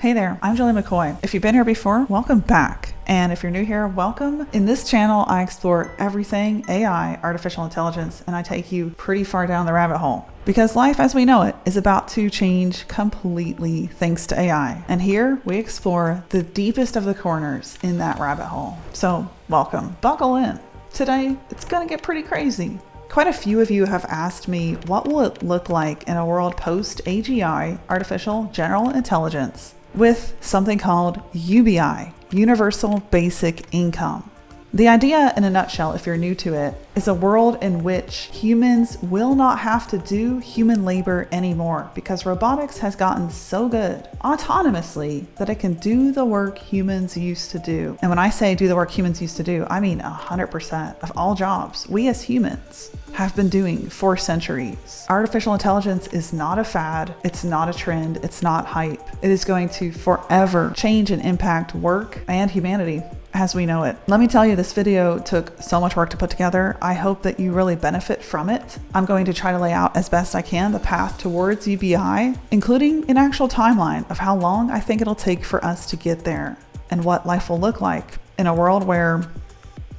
Hey there, I'm Julie McCoy. If you've been here before, welcome back. And if you're new here, welcome. In this channel, I explore everything AI, artificial intelligence, and I take you pretty far down the rabbit hole. Because life as we know it is about to change completely thanks to AI. And here we explore the deepest of the corners in that rabbit hole. So welcome, buckle in. Today, it's gonna get pretty crazy. Quite a few of you have asked me, what will it look like in a world post AGI, artificial general intelligence, with something called UBI, Universal Basic Income. The idea in a nutshell, if you're new to it, is a world in which humans will not have to do human labor anymore because robotics has gotten so good autonomously that it can do the work humans used to do. And when I say do the work humans used to do, I mean 100% of all jobs we as humans have been doing for centuries. Artificial intelligence is not a fad, it's not a trend, it's not hype. It is going to forever change and impact work and humanity as we know it. Let me tell you, this video took so much work to put together. I hope that you really benefit from it. I'm going to try to lay out as best I can the path towards UBI, including an actual timeline of how long I think it'll take for us to get there and what life will look like in a world where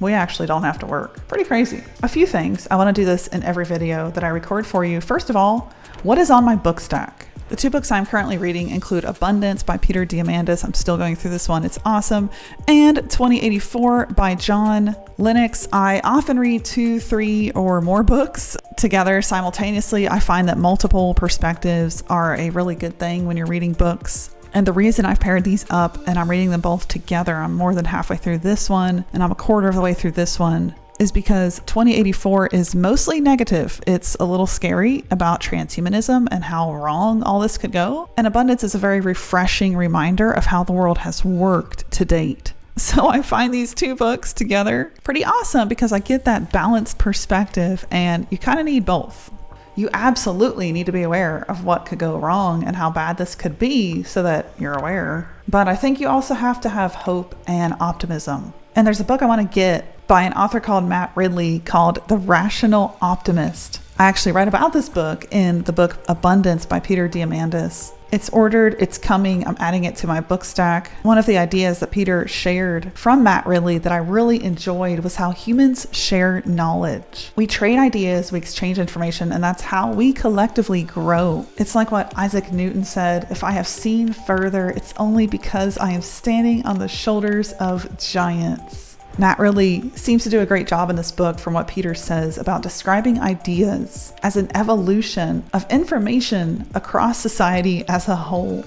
we actually don't have to work. Pretty crazy. A few things. I want to do this in every video that I record for you. First of all, what is on my book stack? The two books I'm currently reading include Abundance by Peter Diamandis. I'm still going through this one. It's awesome. And 2084 by John Lennox. I often read 2, 3, or more books together simultaneously. I find that multiple perspectives are a really good thing when you're reading books. And the reason I've paired these up and I'm reading them both together, I'm more than halfway through this one and I'm a quarter of the way through this one, is because 2084 is mostly negative. It's a little scary about transhumanism and how wrong all this could go. And Abundance is a very refreshing reminder of how the world has worked to date. So I find these two books together pretty awesome because I get that balanced perspective, and you kind of need both. You absolutely need to be aware of what could go wrong and how bad this could be so that you're aware. But I think you also have to have hope and optimism. And there's a book I want to get by an author called Matt Ridley called The Rational Optimist. I actually write about this book in the book Abundance by Peter Diamandis. It's ordered, it's coming, I'm adding it to my book stack. One of the ideas that Peter shared from Matt Ridley that I really enjoyed was how humans share knowledge. We trade ideas, we exchange information, and that's how we collectively grow. It's like what Isaac Newton said, if I have seen further, it's only because I am standing on the shoulders of giants. Matt Ridley seems to do a great job in this book from what Peter says about describing ideas as an evolution of information across society as a whole.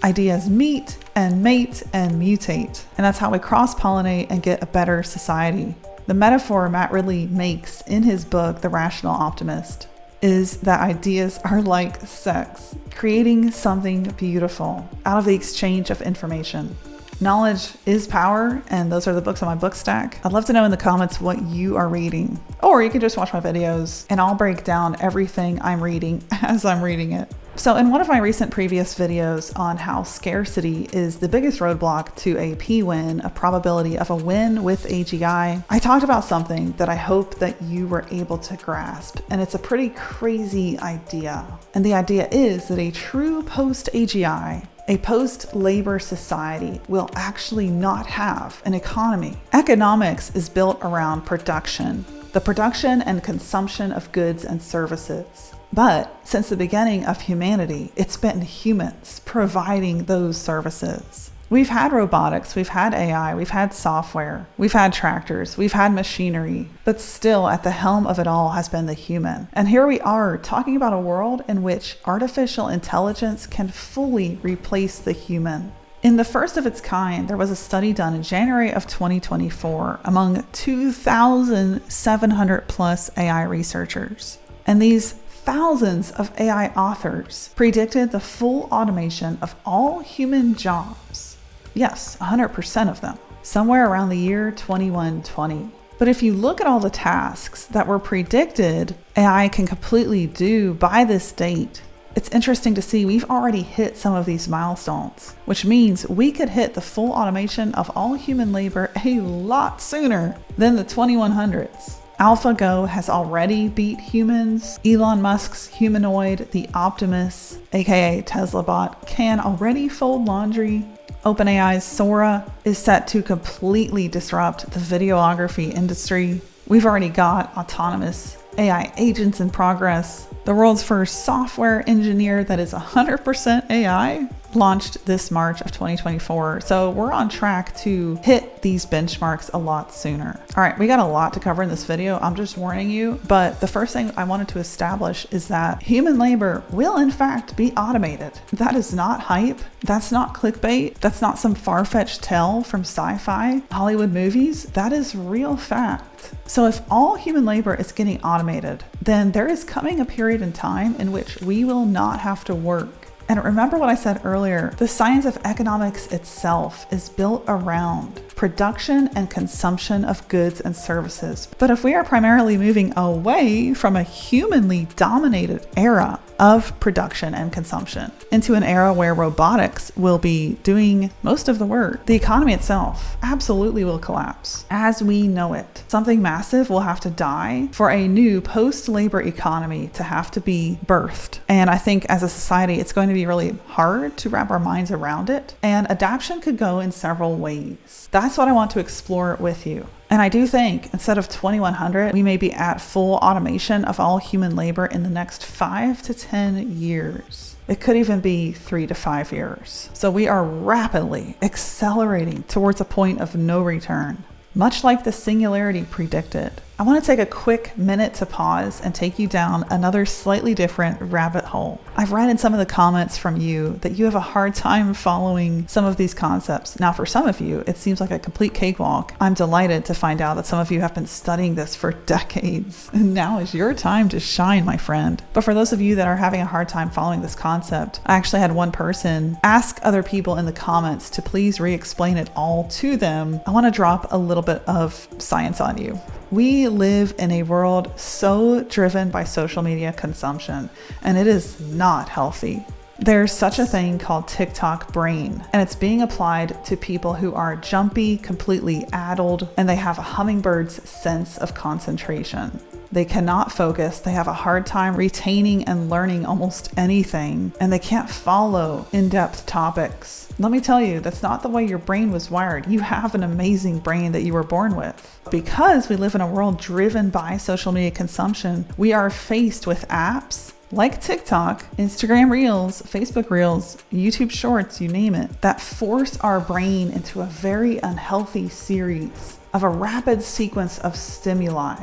Ideas meet and mate and mutate, and that's how we cross-pollinate and get a better society. The metaphor Matt Ridley makes in his book, The Rational Optimist, is that ideas are like sex, creating something beautiful out of the exchange of information. Knowledge is power, and those are the books on my book stack. I'd love to know in the comments what you are reading. Or you can just watch my videos and I'll break down everything I'm reading as I'm reading it. So in one of my recent previous videos on how scarcity is the biggest roadblock to a P-win, a probability of a win with AGI, I talked about something that I hope that you were able to grasp. And it's a pretty crazy idea. And the idea is that a true post-AGI, a post-labor society, will actually not have an economy. Economics is built around production, the production and consumption of goods and services. But since the beginning of humanity, it's been humans providing those services. We've had robotics, we've had AI, we've had software, we've had tractors, we've had machinery, but still at the helm of it all has been the human. And here we are talking about a world in which artificial intelligence can fully replace the human. In the first of its kind, there was a study done in January of 2024 among 2,700 plus AI researchers. And these thousands of AI authors predicted the full automation of all human jobs. Yes, 100% of them, somewhere around the year 2120. But if you look at all the tasks that were predicted AI can completely do by this date, it's interesting to see we've already hit some of these milestones, which means we could hit the full automation of all human labor a lot sooner than the 2100s. AlphaGo has already beat humans. Elon Musk's humanoid, the Optimus, aka Tesla bot, can already fold laundry. OpenAI's Sora is set to completely disrupt the videography industry. We've already got autonomous AI agents in progress. The world's first software engineer that is 100% AI launched this March of 2024. So we're on track to hit these benchmarks a lot sooner. All right, we got a lot to cover in this video. I'm just warning you, but the first thing I wanted to establish is that human labor will in fact be automated. That is not hype. That's not clickbait. That's not some far-fetched tale from sci-fi Hollywood movies. That is real fact. So if all human labor is getting automated, then there is coming a period in time in which we will not have to work. And remember what I said earlier, the science of economics itself is built around production and consumption of goods and services. But if we are primarily moving away from a humanly dominated era of production and consumption into an era where robotics will be doing most of the work, the economy itself absolutely will collapse as we know it. Something massive will have to die for a new post-labor economy to have to be birthed. And I think as a society, it's going to be really hard to wrap our minds around it. And adaptation could go in several ways. That's what I want to explore with you. And I do think instead of 2100, we may be at full automation of all human labor in the next 5 to 10 years. It could even be 3 to 5 years. So we are rapidly accelerating towards a point of no return, much like the singularity predicted. I want to take a quick minute to pause and take you down another slightly different rabbit hole. I've read in some of the comments from you that you have a hard time following some of these concepts. Now, for some of you, it seems like a complete cakewalk. I'm delighted to find out that some of you have been studying this for decades. And now is your time to shine, my friend. But for those of you that are having a hard time following this concept, I actually had one person ask other people in the comments to please re-explain it all to them. I want to drop a little bit of science on you. We live in a world so driven by social media consumption, and it is not healthy. There's such a thing called TikTok brain, and it's being applied to people who are jumpy, completely addled, and they have a hummingbird's sense of concentration. They cannot focus, they have a hard time retaining and learning almost anything, and they can't follow in-depth topics. Let me tell you, that's not the way your brain was wired. You have an amazing brain that you were born with. Because we live in a world driven by social media consumption, we are faced with apps like TikTok, Instagram Reels, Facebook Reels, YouTube Shorts, you name it, that force our brain into a very unhealthy series of a rapid sequence of stimuli.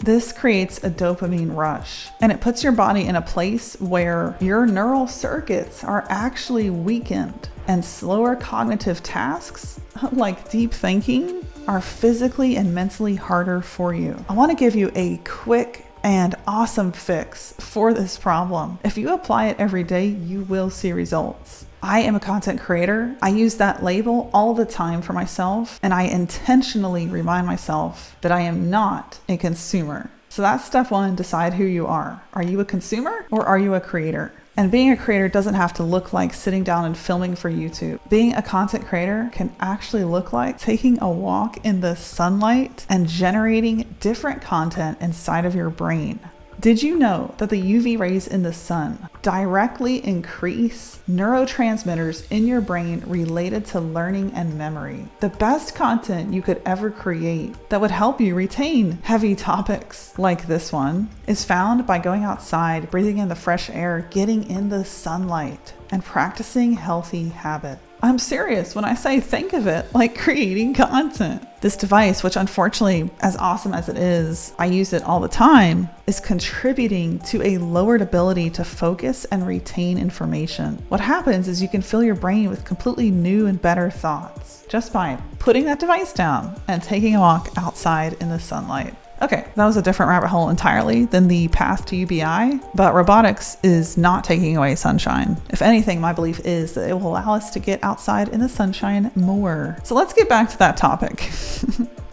This creates a dopamine rush, and it puts your body in a place where your neural circuits are actually weakened, and slower cognitive tasks like deep thinking are physically and mentally harder for you. I want to give you a quick and awesome fix for this problem. If you apply it every day, you will see results. I am a content creator. I use that label all the time for myself, and I intentionally remind myself that I am not a consumer. So that's step one, decide who you are. Are you a consumer or are you a creator? And being a creator doesn't have to look like sitting down and filming for YouTube. Being a content creator can actually look like taking a walk in the sunlight and generating different content inside of your brain. Did you know that the UV rays in the sun directly increase neurotransmitters in your brain related to learning and memory? The best content you could ever create that would help you retain heavy topics like this one is found by going outside, breathing in the fresh air, getting in the sunlight, and practicing healthy habits. I'm serious when I say think of it like creating content. This device, which unfortunately, as awesome as it is, I use it all the time, is contributing to a lowered ability to focus and retain information. What happens is you can fill your brain with completely new and better thoughts just by putting that device down and taking a walk outside in the sunlight. Okay, that was a different rabbit hole entirely than the path to UBI, but robotics is not taking away sunshine. If anything, my belief is that it will allow us to get outside in the sunshine more. So let's get back to that topic.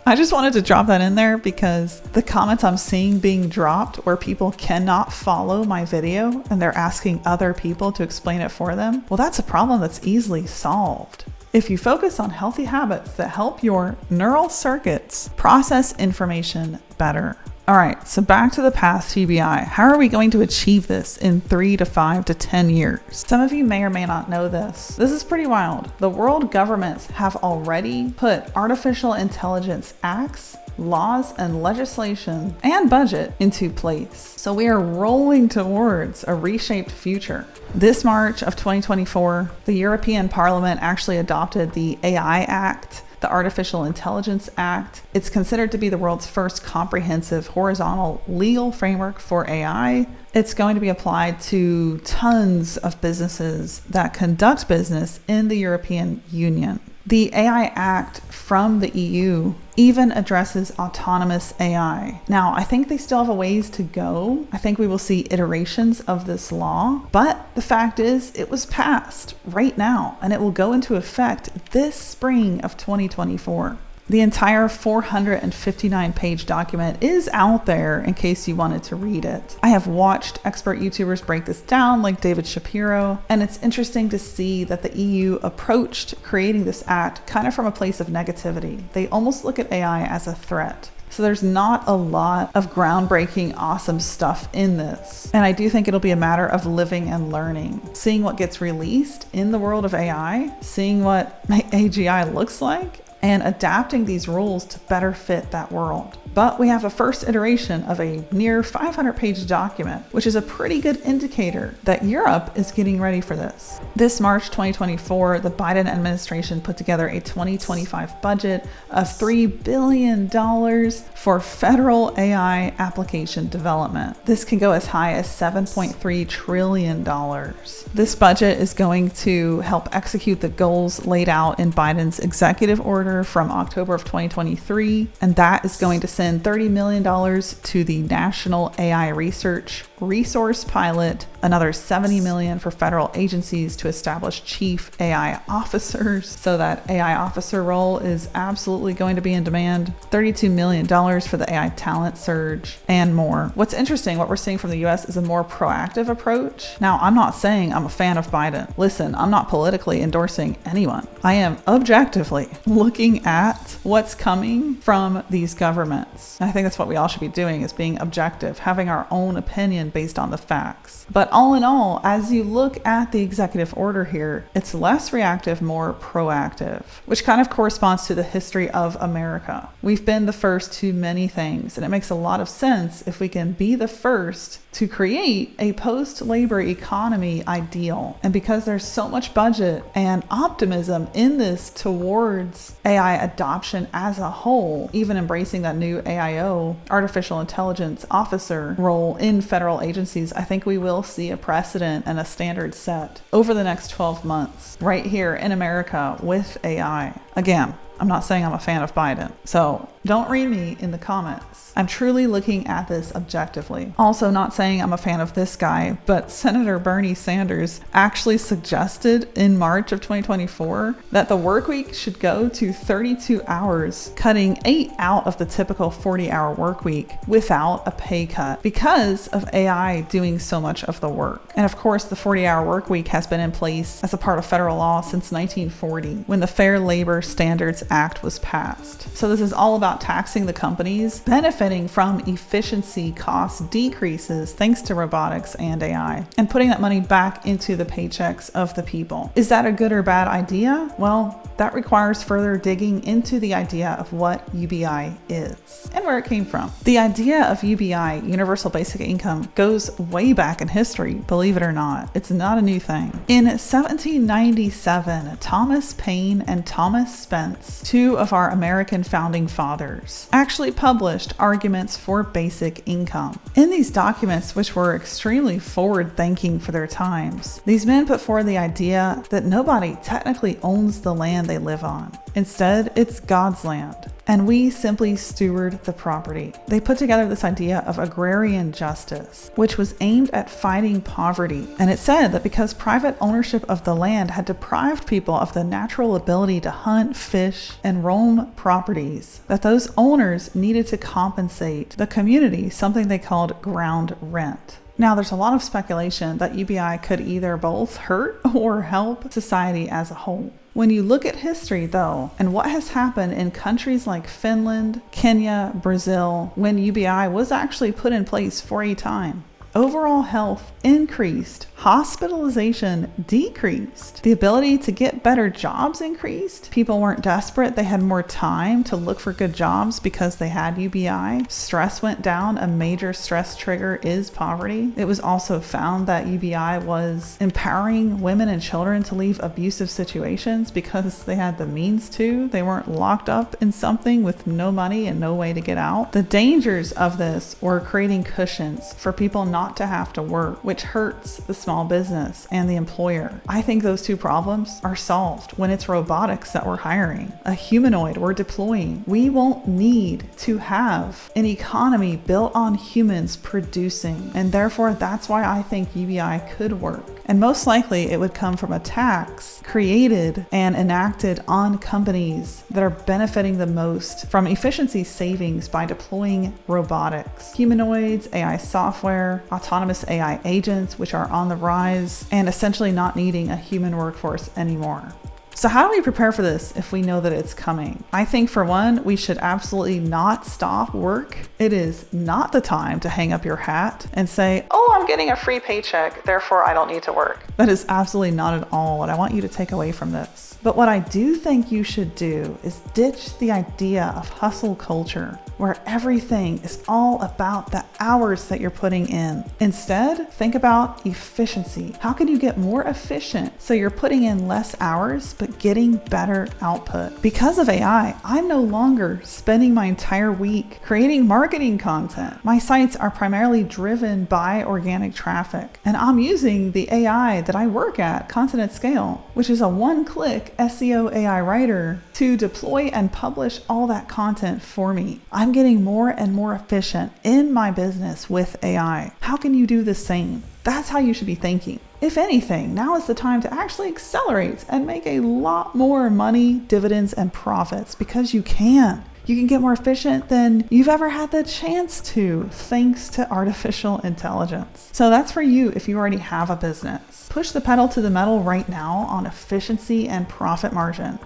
I just wanted to drop that in there because the comments I'm seeing being dropped where people cannot follow my video and they're asking other people to explain it for them, well, that's a problem that's easily solved. If you focus on healthy habits that help your neural circuits process information better. All right, so back to the path to UBI. How are we going to achieve this in 3 to 5 to 10 years? Some of you may or may not know this. This is pretty wild. The world governments have already put artificial intelligence acts, laws, and legislation and budget into place. So we are rolling towards a reshaped future. This March of 2024, the European Parliament actually adopted the AI Act, the Artificial Intelligence Act. It's considered to be the world's first comprehensive horizontal legal framework for AI. It's going to be applied to tons of businesses that conduct business in the European Union. The AI Act from the EU even addresses autonomous AI. Now, I think they still have a ways to go. I think we will see iterations of this law, but the fact is it was passed right now and it will go into effect this spring of 2024. The entire 459-page document is out there in case you wanted to read it. I have watched expert YouTubers break this down, like David Shapiro, and it's interesting to see that the EU approached creating this act kind of from a place of negativity. They almost look at AI as a threat. So there's not a lot of groundbreaking, awesome stuff in this. And I do think it'll be a matter of living and learning, seeing what gets released in the world of AI, seeing what AGI looks like, and adapting these rules to better fit that world. But we have a first iteration of a near 500-page document, which is a pretty good indicator that Europe is getting ready for this. This March 2024, the Biden administration put together a 2025 budget of $3 billion for federal AI application development. This can go as high as $7.3 trillion. This budget is going to help execute the goals laid out in Biden's executive order from October of 2023, and that is going to send $30 million to the National AI Research Resource Pilot, another $70 million for federal agencies to establish chief AI officers. So that AI officer role is absolutely going to be in demand. $32 million for the AI talent surge and more. What's interesting, what we're seeing from the US is a more proactive approach. Now, I'm not saying I'm a fan of Biden. Listen, I'm not politically endorsing anyone. I am objectively looking at what's coming from these governments. And I think that's what we all should be doing, is being objective, having our own opinion based on the facts. But all in all, as you look at the executive order here, it's less reactive, more proactive, which kind of corresponds to the history of America. We've been the first to many things, and it makes a lot of sense if we can be the first to create a post-labor economy ideal. And because there's so much budget and optimism in this towards AI adoption as a whole, even embracing that new AIO, artificial intelligence officer role in federal agencies, I think we will see a precedent and a standard set over the next 12 months right here in America with AI. Again, I'm not saying I'm a fan of Biden, so don't read me in the comments. I'm truly looking at this objectively. Also, not saying I'm a fan of this guy, but Senator Bernie Sanders actually suggested in March of 2024 that the work week should go to 32 hours, cutting 8 out of the typical 40-hour work week without a pay cut because of AI doing so much of the work. And of course, the 40-hour work week has been in place as a part of federal law since 1940, when the Fair Labor Standards Act was passed. So this is all about taxing the companies benefiting from efficiency cost decreases thanks to robotics and AI, and putting that money back into the paychecks of the people. Is that a good or bad idea? Well, that requires further digging into the idea of what UBI is and where it came from. The idea of UBI, Universal Basic Income, goes way back in history, believe it or not. It's not a new thing. In 1797, Thomas Paine and Thomas Spence, two of our American founding fathers, actually published arguments for basic income. In these documents, which were extremely forward-thinking for their times, these men put forward the idea that nobody technically owns the land they live on. Instead, it's God's land, and we simply steward the property. They put together this idea of agrarian justice, which was aimed at fighting poverty. And it said that because private ownership of the land had deprived people of the natural ability to hunt, fish, and roam properties, that those owners needed to compensate the community something they called ground rent. Now, there's a lot of speculation that UBI could either both hurt or help society as a whole. When you look at history, though, and what has happened in countries like Finland, Kenya, Brazil, when UBI was actually put in place for a time, overall health increased, hospitalization decreased, the ability to get better jobs increased. People weren't desperate. They had more time to look for good jobs because they had UBI. Stress went down. A major stress trigger is poverty. It was also found that UBI was empowering women and children to leave abusive situations because they had the means to. They weren't locked up in something with no money and no way to get out. The dangers of this were creating cushions for people not to have to work, which hurts the small business and the employer. I think those two problems are solved when it's robotics that we're hiring, a humanoid we're deploying. We won't need to have an economy built on humans producing, and therefore that's why I think UBI could work. And most likely it would come from a tax created and enacted on companies that are benefiting the most from efficiency savings by deploying robotics, humanoids, AI software, autonomous AI agents, which are on the rise, and essentially not needing a human workforce anymore. So how do we prepare for this if we know that it's coming? I think for one, we should absolutely not stop work. It is not the time to hang up your hat and say, oh, I'm getting a free paycheck, therefore I don't need to work. That is absolutely not at all what I want you to take away from this. But what I do think you should do is ditch the idea of hustle culture, where everything is all about the hours that you're putting in. Instead, think about efficiency. How can you get more efficient so you're putting in less hours, but getting better output? Because of AI, I'm no longer spending my entire week creating marketing content. My sites are primarily driven by organic traffic, and I'm using the AI that I work at, Content at Scale, which is a one-click SEO AI writer to deploy and publish all that content for me. I'm getting more and more efficient in my business with AI. How can you do the same? That's how you should be thinking. If anything, now is the time to actually accelerate and make a lot more money, dividends, and profits, because you can. You can get more efficient than you've ever had the chance to, thanks to artificial intelligence. So that's for you if you already have a business. Push the pedal to the metal right now on efficiency and profit margin.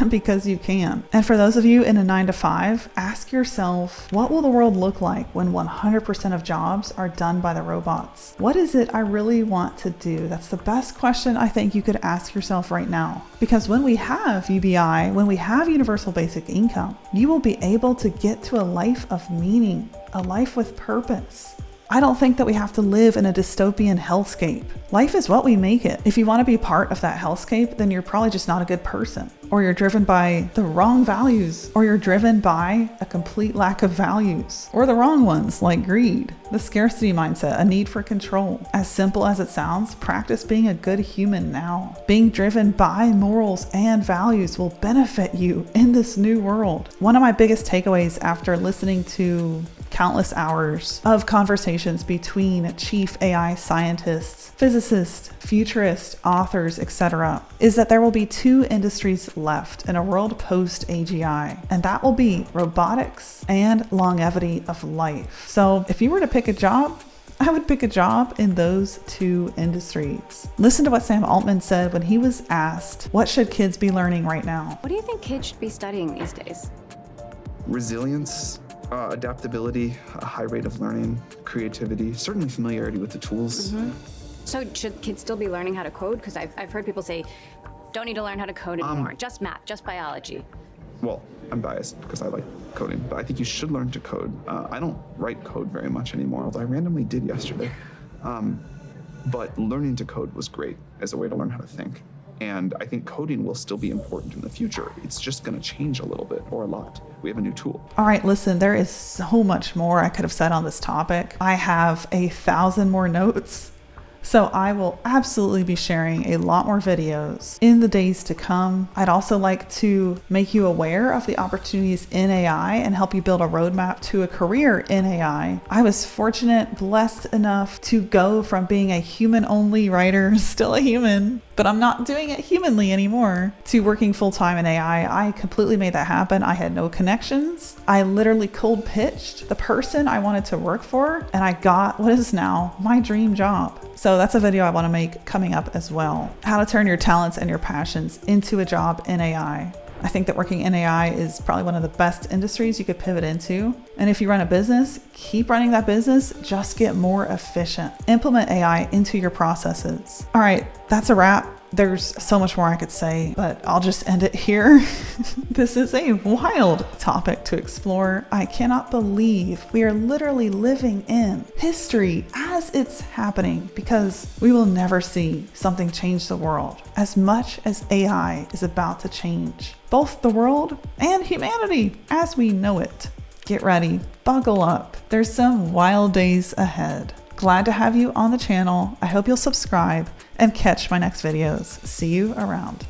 Because you can. And for those of you in a 9-to-5, ask yourself, what will the world look like when 100% of jobs are done by the robots? What is it I really want to do? That's the best question I think you could ask yourself right now. Because when we have UBI, when we have universal basic income, you will be able to get to a life of meaning, a life with purpose. I don't think that we have to live in a dystopian hellscape. Life is what we make it. If you want to be part of that hellscape, then you're probably just not a good person. Or you're driven by the wrong values. Or you're driven by a complete lack of values. Or the wrong ones, like greed, the scarcity mindset, a need for control. As simple as it sounds, practice being a good human now. Being driven by morals and values will benefit you in this new world. One of my biggest takeaways after listening to countless hours of conversations between chief AI scientists, physicists, futurists, authors, etc., is that there will be two industries left in a world post AGI, and that will be robotics and longevity of life. So if you were to pick a job, I would pick a job in those two industries. Listen to what Sam Altman said when he was asked, what should kids be learning right now? What do you think kids should be studying these days? Resilience, adaptability, a high rate of learning, creativity, certainly familiarity with the tools. So should kids still be learning how to code? Because I've heard people say, don't need to learn how to code anymore, just math, just biology. Well, I'm biased because I like coding, but I think you should learn to code. I don't write code very much anymore, although I randomly did yesterday. But learning to code was great as a way to learn how to think. And I think coding will still be important in the future. It's just going to change a little bit or a lot. We have a new tool. All right, listen, there is so much more I could have said on this topic. I have 1,000 more notes. So I will absolutely be sharing a lot more videos in the days to come. I'd also like to make you aware of the opportunities in AI and help you build a roadmap to a career in AI. I was fortunate, blessed enough to go from being a human-only writer, still a human, but I'm not doing it humanly anymore, to working full-time in AI. I completely made that happen. I had no connections. I literally cold pitched the person I wanted to work for, and I got what is now my dream job. So that's a video I want to make coming up as well. How to turn your talents and your passions into a job in AI. I think that working in AI is probably one of the best industries you could pivot into. And if you run a business, keep running that business, just get more efficient. Implement AI into your processes. All right, that's a wrap. There's so much more I could say, but I'll just end it here. This is a wild topic to explore. I cannot believe we are literally living in history as it's happening, because we will never see something change the world as much as AI is about to change both the world and humanity as we know it. Get ready, buckle up. There's some wild days ahead. Glad to have you on the channel. I hope you'll subscribe and catch my next videos. See you around.